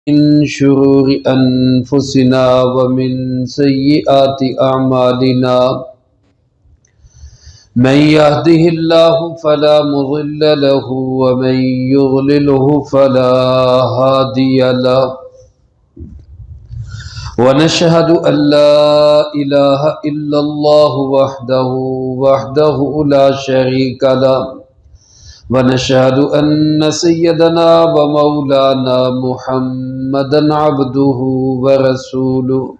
من شرور أنفسنا ومن سيئات أعمالنا من يهده الله فلا مضل له ومن يضلله فلا هادي له ونشهد أن لا إله إلا الله وحده لا شريك له ونشهد أن سيدنا ومولانا محمدا عبده ورسوله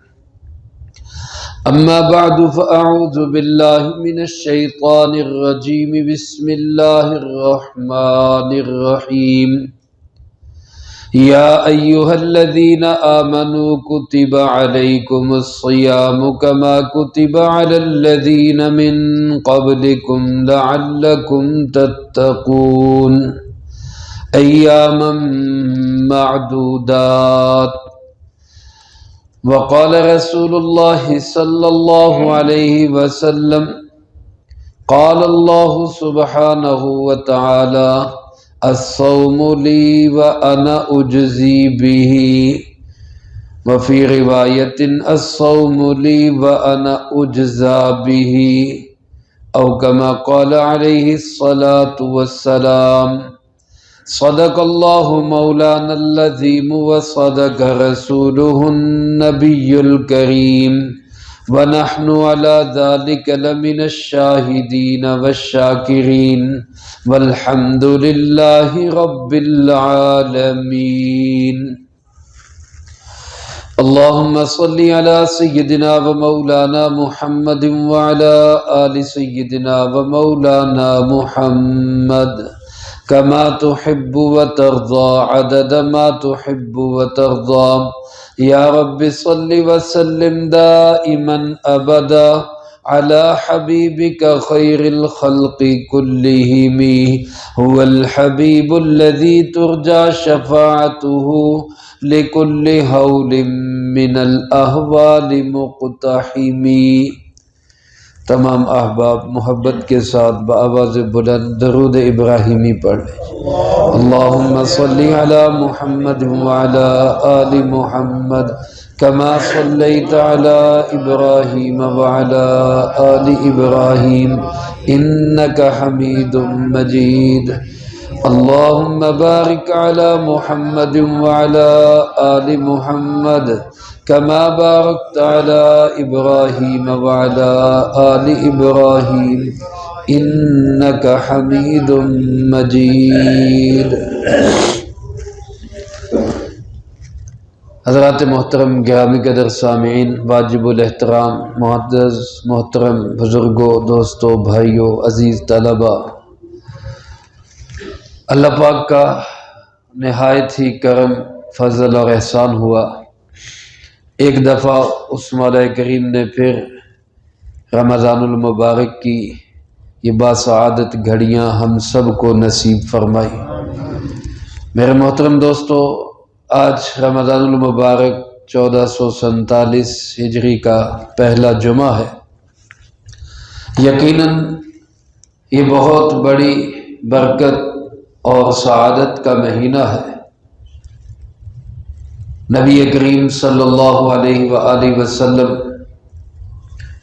أما بعد فأعوذ بالله من الشيطان الرجيم بسم الله الرحمن الرحيم يا أيها الذين آمنوا كتب عليكم الصيام كما كتب على الذين من قبلكم لعلكم تتقون أياما معدودات وقال رسول الله صلى الله عليه وسلم قال الله سبحانه وتعالى الصوم لي وأنا أجزي به وفي رواية الصوم لي وأنا أجزى به أو كما قال عليه الصلاة والسلام صدق الله مولانا العظيم وصدق رسوله النبي الكريم ونحن على ذلك لمن الشاهدين والشاكرين والحمد لله رب العالمين اللهم صل على سيدنا ومولانا محمد وعلى آل سيدنا ومولانا محمد كما تحب وترضى عدد ما تحب وترضى يا رب صل وسلم دائما أبدا على حبيبك خير الخلق كلهم هو الحبيب الذي ترجى شفاعته لكل هول من الأهوال مقتحم تمام احباب محبت کے ساتھ بآواز بلند درود ابراہیمی پڑھیں اللہم صلی علی محمد وعلی آل محمد كما صليت على إبراهيم وعلى آل إبراهيم إنك حميد مجيد اللهم بارك على محمد وعلى آل محمد كما باركت على إبراهيم وعلى آل إبراهيم إنك حميد مجيد حضرات محترم گرامی قدر سامعین واجب الاحترام معزز محترم بزرگوں دوستوں بھائیوں عزیز طلبہ اللہ پاک کا نہایت ہی کرم فضل اور احسان ہوا ایک دفعہ اس مولا کریم نے پھر رمضان المبارک کی یہ باسعادت گھڑیاں ہم سب کو نصیب فرمائی میرے محترم دوستو آج رمضان المبارک 1447 ہجری کا پہلا جمعہ ہے یقیناً یہ بہت بڑی برکت اور سعادت کا مہینہ ہے نبی کریم صلی اللہ علیہ وآلہ وسلم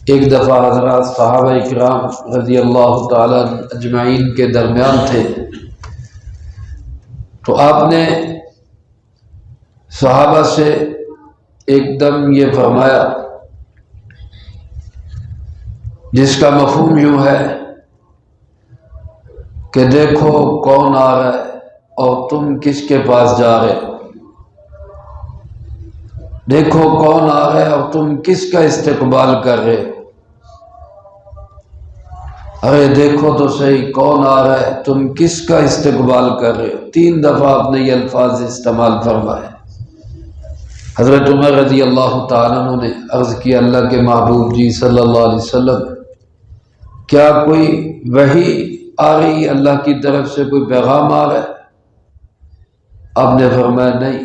ایک دفعہ حضرات صحابہ کرام رضی اللہ تعالی اجمعین کے درمیان تھے تو آپ نے صحابہ سے ایک دم یہ فرمایا جس کا مفہوم یوں ہے کہ دیکھو کون آ رہا ہے اور تم کس کے پاس جا رہے ہو دیکھو کون آ رہا ہے اور تم کس کا استقبال کر رہے ہو ارے دیکھو تو صحیح کون آ رہا ہے تم کس کا استقبال کر رہے ہو 3 دفعہ آپ نے یہ الفاظ استعمال فرمائے حضرت عمر رضی اللہ تعالیٰ عنہ نے عرض کیا اللہ کے محبوب جی صلی اللہ علیہ وسلم کیا کوئی وحی آ رہی اللہ کی طرف سے کوئی پیغام آ رہا ہے آپ نے فرمایا نہیں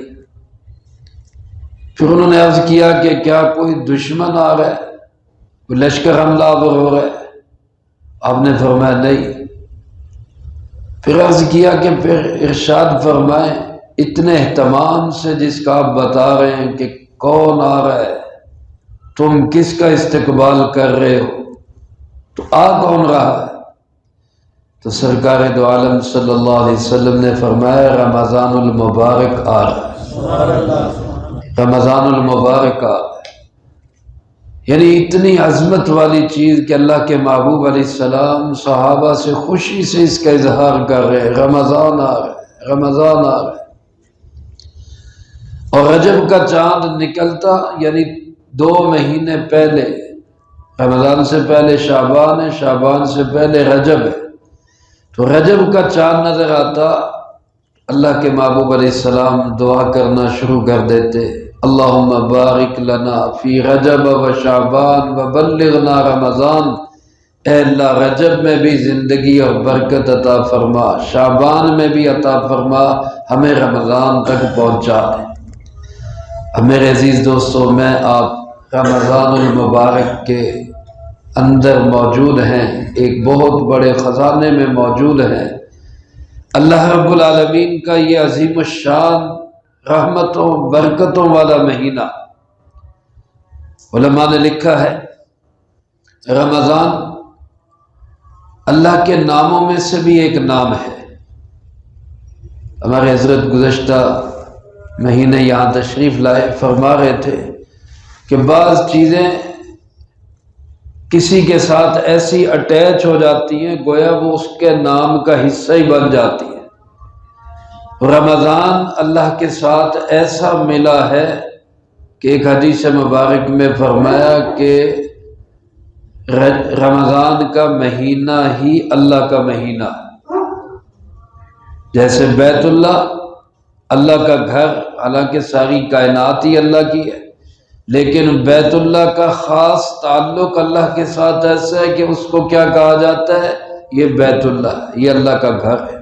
پھر انہوں نے عرض کیا کہ کیا کوئی دشمن آ رہا ہے کوئی لشکر حملہ آور ہو رہا ہے آپ نے فرمایا نہیں پھر عرض کیا کہ پھر ارشاد فرمائیں اتنے اہتمام سے جس کا آپ بتا رہے ہیں کہ کون آ رہا ہے، تم کس کا استقبال کر رہے ہو، تو آ کون رہا ہے؟ تو سرکار دو عالم صلی اللہ علیہ وسلم نے فرمایا رمضان المبارک آ رہا ہے، رمضان المبارک آ رہا ہے۔ یعنی اتنی عظمت والی چیز کہ اللہ کے محبوب علیہ السلام صحابہ سے خوشی سے اس کا اظہار کر رہے ہیں، رمضان آ رہا ہے، رمضان آ رہا ہے۔ اور رجب کا چاند نکلتا یعنی 2 مہینے پہلے، رمضان سے پہلے شعبان ہے، شعبان سے پہلے رجب ہے، تو رجب کا چاند نظر آتا، اللہ کے محبوب علیہ السلام دعا کرنا شروع کر دیتے، اللہم بارک لنا فی رجب و شعبان و بلغنا رمضان، اے اللہ رجب میں بھی زندگی اور برکت عطا فرما، شعبان میں بھی عطا فرما، ہمیں رمضان تک پہنچا دے۔ اب میرے عزیز دوستو، میں آپ رمضان المبارک کے اندر موجود ہیں، ایک بہت بڑے خزانے میں موجود ہیں۔ اللہ رب العالمین کا یہ عظیم الشان رحمتوں برکتوں والا مہینہ، علماء نے لکھا ہے رمضان اللہ کے ناموں میں سے بھی ایک نام ہے۔ ہمارے حضرت گزشتہ مہینے یہاں تشریف لائے، فرما رہے تھے کہ بعض چیزیں کسی کے ساتھ ایسی اٹیچ ہو جاتی ہیں گویا وہ اس کے نام کا حصہ ہی بن جاتی ہے۔ رمضان اللہ کے ساتھ ایسا ملا ہے کہ ایک حدیث مبارک میں فرمایا کہ رمضان کا مہینہ ہی اللہ کا مہینہ ہے۔ جیسے بیت اللہ کا گھر، حالانکہ ساری کائنات ہی اللہ کی ہے، لیکن بیت اللہ کا خاص تعلق اللہ کے ساتھ ایسا ہے کہ اس کو کیا کہا جاتا ہے؟ یہ بیت اللہ ہے، یہ اللہ کا گھر ہے۔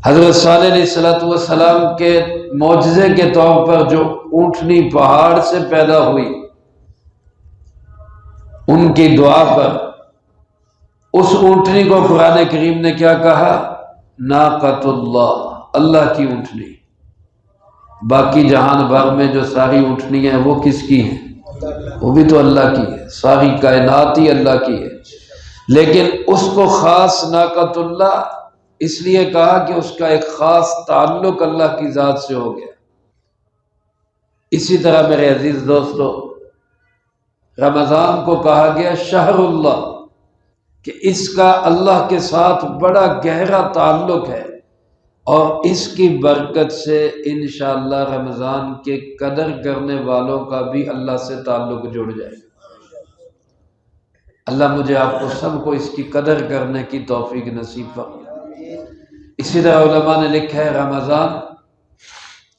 حضرت صالح علیہ السلام کے معجزے کے طور پر جو اونٹنی پہاڑ سے پیدا ہوئی، ان کی دعا پر اس اونٹنی کو قرآن کریم نے کیا کہا؟ ناقۃ اللہ، اللہ کی اونٹنی۔ باقی جہان بھر میں جو ساری اونٹنیاں ہیں وہ کس کی ہیں؟ وہ بھی تو اللہ کی ہے، ساری کائنات ہی اللہ کی ہے، لیکن اس کو خاص ناقۃ اللہ اس لیے کہا کہ اس کا ایک خاص تعلق اللہ کی ذات سے ہو گیا۔ اسی طرح میرے عزیز دوستو، رمضان کو کہا گیا شہر اللہ، کہ اس کا اللہ کے ساتھ بڑا گہرا تعلق ہے، اور اس کی برکت سے انشاءاللہ رمضان کے قدر کرنے والوں کا بھی اللہ سے تعلق جڑ جائے گا۔ اللہ مجھے آپ کو سب کو اس کی قدر کرنے کی توفیق نصیب فرمائے۔ اسی طرح علماء نے لکھا ہے رمضان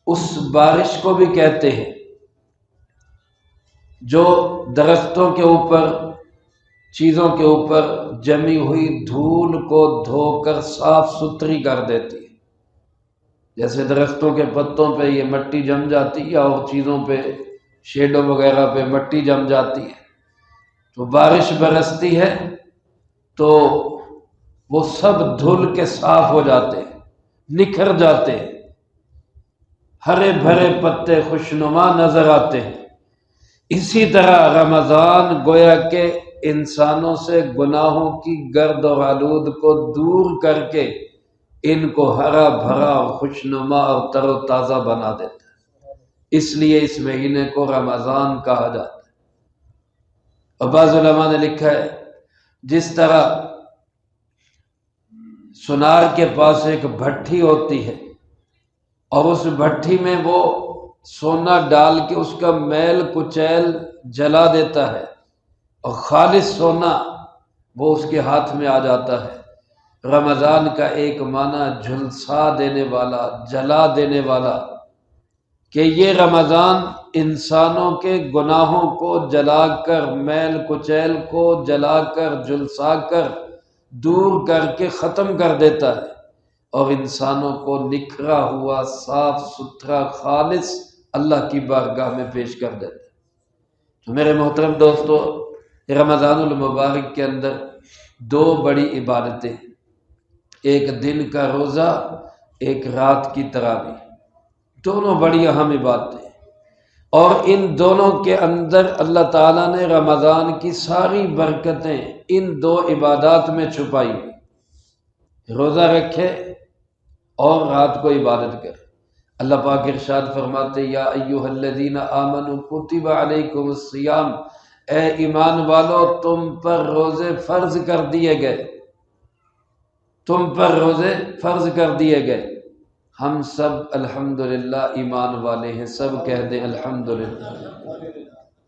اس بارش کو بھی کہتے ہیں جو درختوں کے اوپر، چیزوں کے اوپر جمی ہوئی دھول کو دھو کر صاف ستھری کر دیتی ہے۔ جیسے درختوں کے پتوں پہ یہ مٹی جم جاتی ہے اور چیزوں پہ، شیڈوں وغیرہ پہ مٹی جم جاتی ہے، تو بارش برستی ہے تو وہ سب دھل کے صاف ہو جاتے ہیں، نکھر جاتے ہیں، ہرے بھرے پتے خوشنما نظر آتے ہیں۔ اسی طرح رمضان گویا کہ انسانوں سے گناہوں کی گرد و آلود کو دور کر کے ان کو ہرا بھرا اور خوشنما اور تر و تازہ بنا دیتا ہے، اس لیے اس مہینے کو رمضان کہا جاتا ہے۔ اور بعض علماء نے لکھا ہے جس طرح سونار کے پاس ایک بھٹی ہوتی ہے اور اس بھٹی میں وہ سونا ڈال کے اس کا میل کچیل جلا دیتا ہے اور خالص سونا وہ اس کے ہاتھ میں آ جاتا ہے، رمضان کا ایک معنی جھلسا دینے والا، جلا دینے والا، کہ یہ رمضان انسانوں کے گناہوں کو جلا کر، میل کچیل کو جلا کر، جھلسا کر، دور کر کے ختم کر دیتا ہے اور انسانوں کو نکھرا ہوا، صاف ستھرا، خالص اللہ کی بارگاہ میں پیش کر دیتا ہے۔ تو میرے محترم دوستو، رمضان المبارک کے اندر 2 بڑی عبادتیں، ایک دن کا روزہ، ایک رات کی تراویح، دونوں بڑی اہم عبادتیں، اور ان دونوں کے اندر اللہ تعالیٰ نے رمضان کی ساری برکتیں ان دو عبادات میں چھپائی ہوئی۔ روزہ رکھے اور رات کو عبادت کرے۔ اللہ پاک ارشاد فرماتے یا ایھا الذین آمنوا کتب علیکم الصیام، اے ایمان والو تم پر روزے فرض کر دیے گئے، تم پر روزے فرض کر دیے گئے۔ ہم سب الحمدللہ ایمان والے ہیں، سب کہہ دیں الحمدللہ،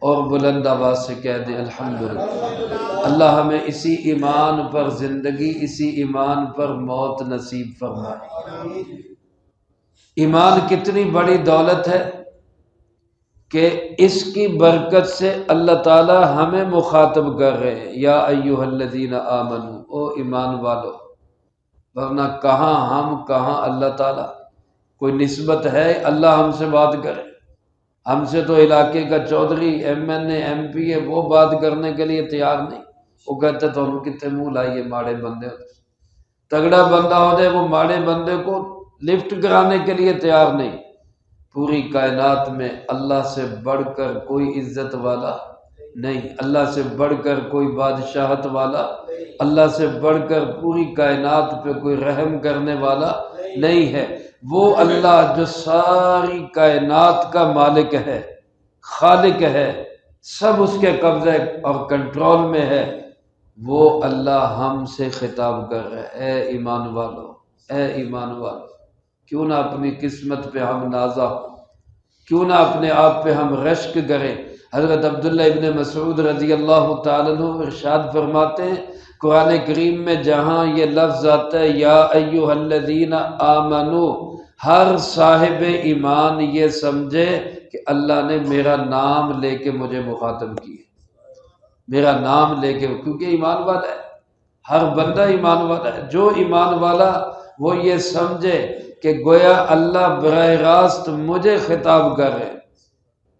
اور بلند آواز سے کہہ دیں الحمدللہ۔ اللہ ہمیں اسی ایمان پر زندگی، اسی ایمان پر موت نصیب فرمائے۔ ایمان کتنی بڑی دولت ہے کہ اس کی برکت سے اللہ تعالی ہمیں مخاطب کر رہے ہیں، یا ایھا الذین آمنو، او ایمان والو۔ ورنہ کہاں ہم، کہاں اللہ تعالیٰ؟ کوئی نسبت ہے اللہ ہم سے بات کرے؟ ہم سے تو علاقے کا چودھری، ایم این اے، ایم پی ہے، وہ بات کرنے کے لیے تیار نہیں۔ وہ کہتے تو ہم کتنے منہ لائیے ماڑے بندے ہوتے، تگڑا بندہ ہو جائے وہ ماڑے بندے کو لفٹ کرانے کے لیے تیار نہیں۔ پوری کائنات میں اللہ سے بڑھ کر کوئی عزت والا نہیں، اللہ سے بڑھ کر کوئی بادشاہت والا، اللہ سے بڑھ کر پوری کائنات پہ کوئی رحم کرنے والا نہیں ہے۔ وہ اللہ جو ساری کائنات کا مالک ہے، خالق ہے، سب اس کے قبضے اور کنٹرول میں ہے، وہ اللہ ہم سے خطاب کر رہے ہیں، اے ایمان والو، اے ایمان والو۔ کیوں نہ اپنی قسمت پہ ہم نازا ہوں، کیوں نہ اپنے آپ پہ ہم رشک کریں۔ حضرت عبداللہ ابن مسعود رضی اللہ تعالیٰ عنہ ارشاد فرماتے ہیں قرآن کریم میں جہاں یہ لفظ آتا ہے یا ایھا الذین آمنو، ہر صاحب ایمان یہ سمجھے کہ اللہ نے میرا نام لے کے مجھے مخاطب کیا، میرا نام لے کے، کیونکہ ایمان والا ہے، ہر بندہ ایمان والا ہے۔ جو ایمان والا وہ یہ سمجھے کہ گویا اللہ براہ راست مجھے خطاب کر رہے ہیں۔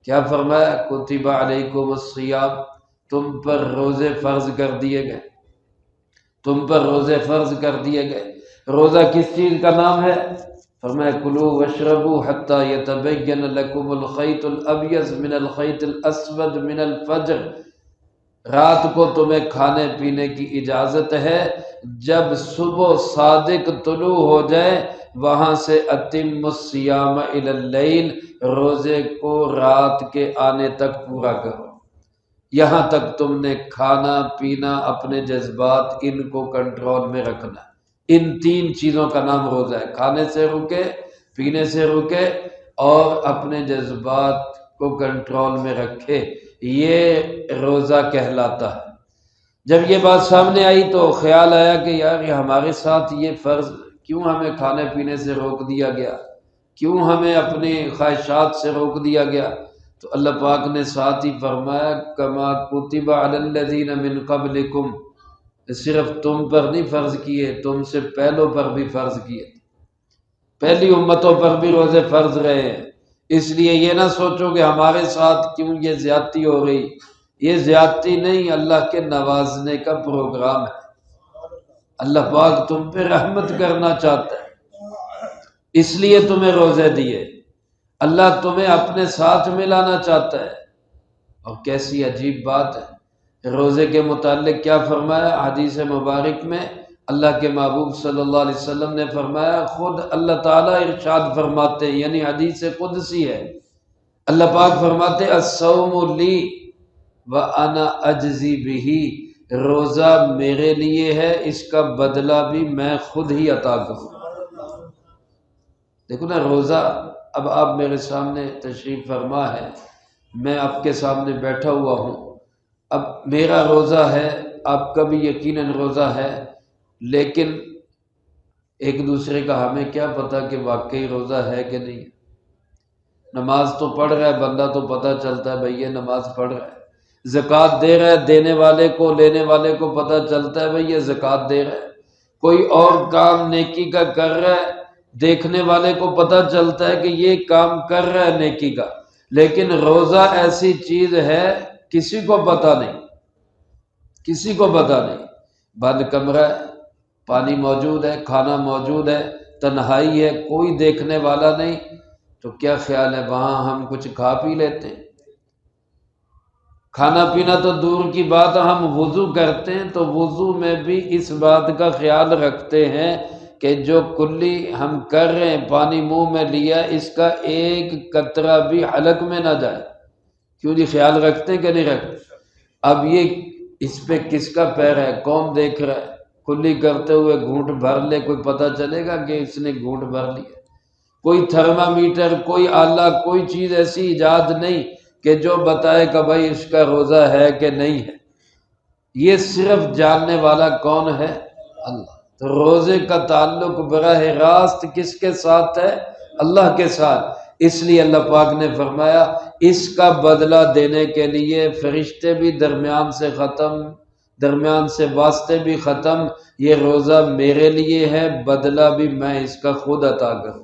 کیا فرمایا؟ کتب علیکم الصیام، تم پر روزے فرض کر دیے گئے، تم پر روزے فرض کر دیے گئے۔ روزہ کس چیز کا نام ہے؟ فرمایا کلوا واشربوا حتی یتبین لکم الخیط الابیض من الخیط الاسود من الفجر، رات کو تمہیں کھانے پینے کی اجازت ہے، جب صبح صادق طلوع ہو جائے وہاں سے اتم الصیام الی اللیل، روزے کو رات کے آنے تک پورا کرو۔ یہاں تک تم نے کھانا پینا، اپنے جذبات، ان کو کنٹرول میں رکھنا۔ ان تین چیزوں کا نام روزہ ہے، کھانے سے رکے، پینے سے رکے، اور اپنے جذبات کو کنٹرول میں رکھے، یہ روزہ کہلاتا ہے۔ جب یہ بات سامنے آئی تو خیال آیا کہ یار یہ ہمارے ساتھ یہ فرض کیوں ہمیں کھانے پینے سے روک دیا گیا، کیوں ہمیں اپنی خواہشات سے روک دیا گیا؟ تو اللہ پاک نے ساتھ ہی فرمایا کما کتب علی الذین من قبلکم، صرف تم پر نہیں فرض کیے، تم سے پہلوں پر بھی فرض کیے، پہلی امتوں پر بھی روزے فرض رہے ہیں۔ اس لیے یہ نہ سوچو کہ ہمارے ساتھ کیوں یہ زیادتی ہو رہی، یہ زیادتی نہیں، اللہ کے نوازنے کا پروگرام ہے۔ اللہ پاک تم پہ رحمت کرنا چاہتا ہے، اس لیے تمہیں روزے دیے، اللہ تمہیں اپنے ساتھ ملانا چاہتا ہے۔ اور کیسی عجیب بات ہے، روزے کے متعلق کیا فرمایا حدیث مبارک میں؟ اللہ کے محبوب صلی اللہ علیہ وسلم نے فرمایا، خود اللہ تعالیٰ ارشاد فرماتے، یعنی حدیث قدسی ہے، اللہ پاک فرماتے الصوم لی وانا اجزی بہ، روزہ میرے لیے ہے، اس کا بدلہ بھی میں خود ہی عطا کروں۔ دیکھو نا روزہ، اب آپ میرے سامنے تشریف فرما ہے، میں آپ کے سامنے بیٹھا ہوا ہوں، اب میرا روزہ ہے، آپ کا بھی یقیناً روزہ ہے، لیکن ایک دوسرے کا ہمیں کیا پتہ کہ واقعی روزہ ہے کہ نہیں۔ نماز تو پڑھ رہا ہے بندہ، تو پتہ چلتا ہے بھئی یہ نماز پڑھ رہا ہے، زکوٰۃ دے رہا ہے، دینے والے کو، لینے والے کو پتہ چلتا ہے بھئی یہ زکوٰۃ دے رہا ہے، کوئی اور کام نیکی کا کر رہا ہے، دیکھنے والے کو پتہ چلتا ہے کہ یہ کام کر رہا ہے نیکی کا۔ لیکن روزہ ایسی چیز ہے کسی کو پتہ نہیں، کسی کو پتہ نہیں، بند کمرہ ہے، پانی موجود ہے، کھانا موجود ہے، تنہائی ہے، کوئی دیکھنے والا نہیں، تو کیا خیال ہے وہاں ہم کچھ کھا پی لیتے ہیں؟ کھانا پینا تو دور کی بات، ہم وضو کرتے ہیں تو وضو میں بھی اس بات کا خیال رکھتے ہیں کہ جو کلی ہم کر رہے ہیں، پانی منہ میں لیا، اس کا ایک قطرہ بھی حلق میں نہ جائے۔ کیوں جی، خیال رکھتے ہیں کہ نہیں رکھتے؟ اب یہ اس پہ کس کا پیر ہے؟ کون دیکھ رہا ہے؟ کلی کرتے ہوئے گھونٹ بھر لے، کوئی پتہ چلے گا کہ اس نے گھونٹ بھر لیا؟ کوئی تھرمامیٹر، کوئی آلہ، کوئی چیز ایسی ایجاد نہیں کہ جو بتائے کہ بھائی اس کا روزہ ہے کہ نہیں ہے۔ یہ صرف جاننے والا کون ہے؟ اللہ۔ تو روزے کا تعلق براہ راست کس کے ساتھ ہے؟ اللہ کے ساتھ۔ اس لیے اللہ پاک نے فرمایا اس کا بدلہ دینے کے لیے فرشتے بھی درمیان سے ختم، درمیان سے واسطے بھی ختم، یہ روزہ میرے لیے ہے، بدلہ بھی میں اس کا خود عطا کروں۔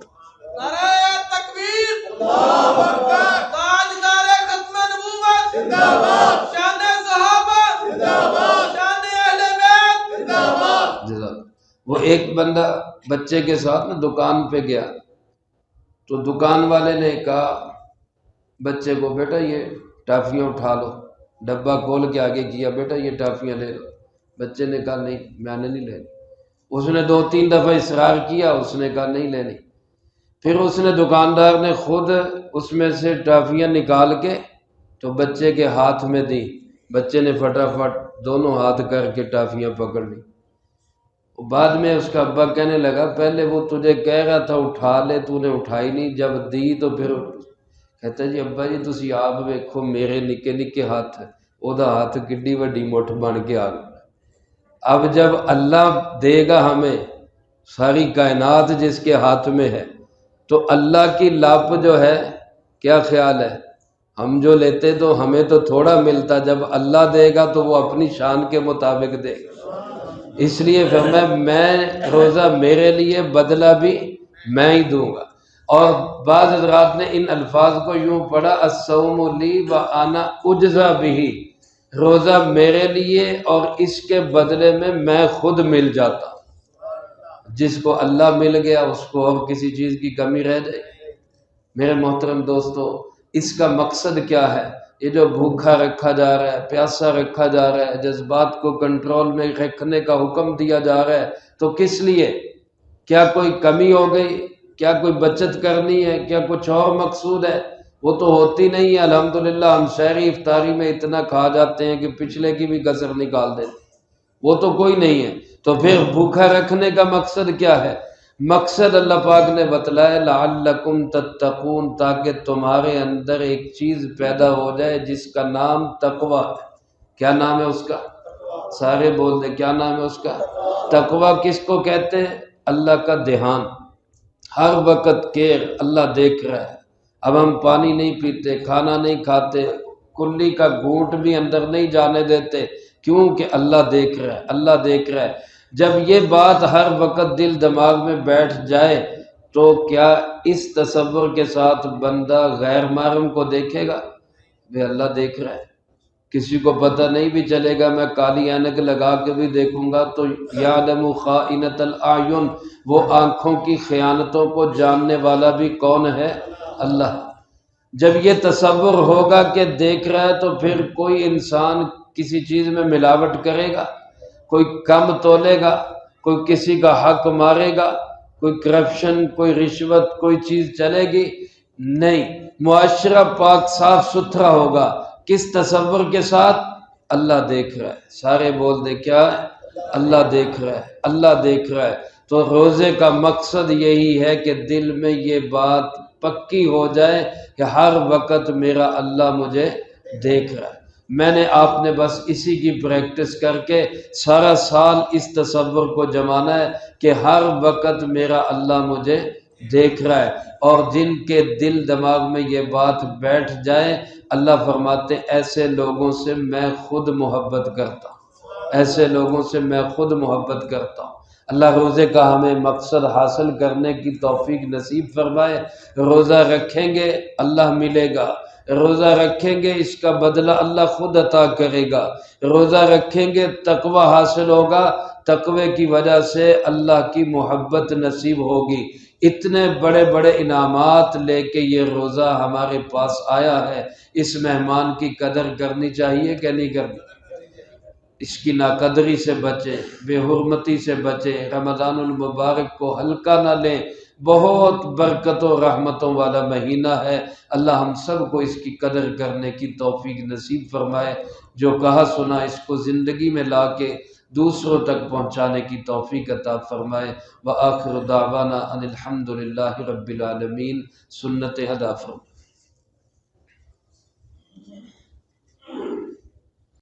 نعرہ تکبیر، اللہ اکبر، تاجدار ختم نبوت زندہ باد، شان صحابہ زندہ باد، شان اہل بیت زندہ باد۔ وہ ایک بندہ بچے کے ساتھ نا دکان پہ گیا تو دکان والے نے کہا بچے کو، بیٹا یہ ٹافیاں اٹھا لو، ڈبہ کھول کے آگے کیا، بیٹا یہ ٹافیاں لے لو۔ بچے نے کہا نہیں، میں نے نہیں لینی۔ اس نے 2-3 دفعہ اصرار کیا، اس نے کہا نہیں لینی۔ پھر اس نے دکاندار نے خود اس میں سے ٹافیاں نکال کے تو بچے کے ہاتھ میں دی۔ بچے نے فٹافٹ دونوں ہاتھ کر کے ٹافیاں پکڑ لی۔ بعد میں اس کا ابا کہنے لگا پہلے وہ تجھے کہہ رہا تھا اٹھا لے، تو نے اٹھائی نہیں، جب دی تو پھر کہتا جی ابا جی تسی آپ ویکھو میرے نکے نکے ہاتھ ہے، او دا ہاتھ کڈی وڈی مٹھ بن کے آ گیا۔ اب جب اللہ دے گا ہمیں ساری کائنات جس کے ہاتھ میں ہے، تو اللہ کی لاپ جو ہے، کیا خیال ہے؟ ہم جو لیتے تو ہمیں تو تھوڑا ملتا، جب اللہ دے گا تو وہ اپنی شان کے مطابق دے گا۔ اس لیے فرمایا میں روزہ میرے لیے، بدلہ بھی میں ہی دوں گا۔ اور بعض حضرات نے ان الفاظ کو یوں پڑھا الصوم لی وانا اجزا بہ، روزہ میرے لیے اور اس کے بدلے میں خود مل جاتا۔ جس کو اللہ مل گیا اس کو اور کسی چیز کی کمی رہ جائے۔ میرے محترم دوستو، اس کا مقصد کیا ہے؟ یہ جو بھوکا رکھا جا رہا ہے، پیاسا رکھا جا رہا ہے، جذبات کو کنٹرول میں رکھنے کا حکم دیا جا رہا ہے، تو کس لیے؟ کیا کوئی کمی ہو گئی؟ کیا کوئی بچت کرنی ہے؟ کیا کچھ اور مقصود ہے؟ وہ تو ہوتی نہیں ہے۔ الحمدللہ ہم شہری افطاری میں اتنا کھا جاتے ہیں کہ پچھلے کی بھی کسر نکال دیتے، وہ تو کوئی نہیں ہے۔ تو پھر بھوکا رکھنے کا مقصد کیا ہے؟ مقصد اللہ پاک نے بتلایا لعلکم تتقون، تاکہ تمہارے اندر ایک چیز پیدا ہو جائے جس کا نام تقوی ہے۔ کیا نام ہے اس کا؟ سارے بول دیں کیا نام ہے اس کا؟ تقوی کس کو کہتے ہیں؟ اللہ کا دھیان، ہر وقت کیئر، اللہ دیکھ رہا ہے۔ اب ہم پانی نہیں پیتے، کھانا نہیں کھاتے، کلی کا گھونٹ بھی اندر نہیں جانے دیتے، کیونکہ اللہ دیکھ رہا ہے، اللہ دیکھ رہا ہے۔ جب یہ بات ہر وقت دل دماغ میں بیٹھ جائے تو کیا اس تصور کے ساتھ بندہ غیر محرم کو دیکھے گا؟ بے اللہ دیکھ رہا ہے، کسی کو پتہ نہیں بھی چلے گا، میں کالی اینک لگا کے بھی دیکھوں گا تو یعلم خائنۃ الاعین، وہ آنکھوں کی خیانتوں کو جاننے والا بھی کون ہے؟ اللہ۔ جب یہ تصور ہوگا کہ دیکھ رہا ہے تو پھر کوئی انسان کسی چیز میں ملاوٹ کرے گا؟ کوئی کم تولے گا؟ کوئی کسی کا حق مارے گا؟ کوئی کرپشن، کوئی رشوت، کوئی چیز چلے گی؟ نہیں، معاشرہ پاک صاف ستھرا ہوگا۔ کس تصور کے ساتھ؟ اللہ دیکھ رہا ہے۔ سارے بول دے کیا ہے؟ اللہ دیکھ رہا ہے، اللہ دیکھ رہا ہے۔ تو روزے کا مقصد یہی ہے کہ دل میں یہ بات پکی ہو جائے کہ ہر وقت میرا اللہ مجھے دیکھ رہا ہے۔ میں نے آپ نے بس اسی کی پریکٹس کر کے سارا سال اس تصور کو جمانا ہے کہ ہر وقت میرا اللہ مجھے دیکھ رہا ہے۔ اور جن کے دل دماغ میں یہ بات بیٹھ جائے، اللہ فرماتے ایسے لوگوں سے میں خود محبت کرتا ہوں، ایسے لوگوں سے میں خود محبت کرتا ہوں۔ اللہ روزے کا ہمیں مقصد حاصل کرنے کی توفیق نصیب فرمائے۔ روزہ رکھیں گے اللہ ملے گا، روزہ رکھیں گے اس کا بدلہ اللہ خود عطا کرے گا، روزہ رکھیں گے تقوی حاصل ہوگا تقوی کی وجہ سے اللہ کی محبت نصیب ہوگی۔ اتنے بڑے بڑے انعامات لے کے یہ روزہ ہمارے پاس آیا ہے، اس مہمان کی قدر کرنی چاہیے کہ نہیں کرنی؟ اس کی ناقدری سے بچیں، بے حرمتی سے بچیں، رمضان المبارک کو ہلکا نہ لیں، بہت برکت و رحمتوں والا مہینہ ہے۔ اللہ ہم سب کو اس کی قدر کرنے کی توفیق نصیب فرمائے، جو کہا سنا اس کو زندگی میں لا کے دوسروں تک پہنچانے کی توفیق عطا فرمائے۔ وآخر دعوانا ان الحمد للہ رب العالمین، سنت ادا فرمائے۔